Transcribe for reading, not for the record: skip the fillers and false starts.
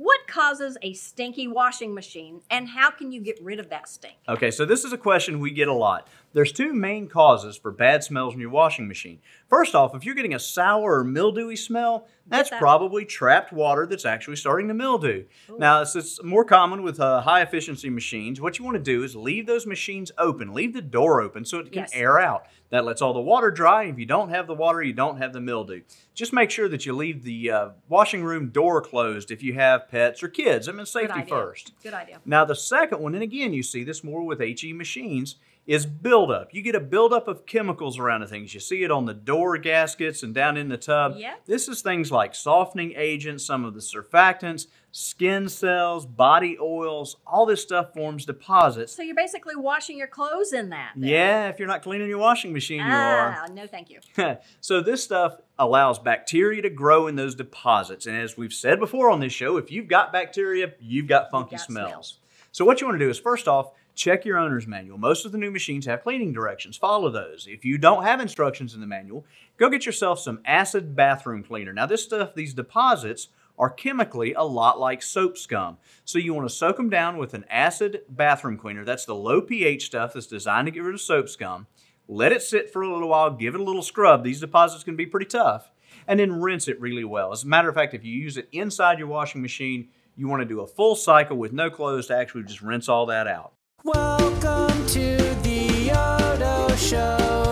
What causes a stinky washing machine, and how can you get rid of that stink? Okay, so this is a question we get a lot. There's two main causes for bad smells in your washing machine. First off, if you're getting a sour or mildewy smell, that's probably trapped water that's actually starting to mildew. Ooh. Now, it's more common with high efficiency machines. What you want to do is leave those machines open. Leave the door open so it can air out. That lets all the water dry. If you don't have the water, you don't have the mildew. Just make sure that you leave the washing room door closed if you have pets or kids. I mean, safety first. Good idea. Now, the second one, and again, you see this more with HE machines, is buildup. You get a buildup of chemicals around the things. You see it on the door gaskets and down in the tub. Yep. This is things like softening agents, some of the surfactants, skin cells, body oils, all this stuff forms deposits. So you're basically washing your clothes in that then. Yeah, if you're not cleaning your washing machine, you are. No, thank you. So this stuff allows bacteria to grow in those deposits. And as we've said before on this show, if you've got bacteria, you've got funky smells. So what you want to do is, first off, check your owner's manual. Most of the new machines have cleaning directions. Follow those. If you don't have instructions in the manual, go get yourself some acid bathroom cleaner. Now this stuff, these deposits, are chemically a lot like soap scum. So you want to soak them down with an acid bathroom cleaner. That's the low pH stuff that's designed to get rid of soap scum. Let it sit for a little while. Give it a little scrub. These deposits can be pretty tough. And then rinse it really well. As a matter of fact, if you use it inside your washing machine, you want to do a full cycle with no clothes to actually just rinse all that out. Welcome to the Odo Show.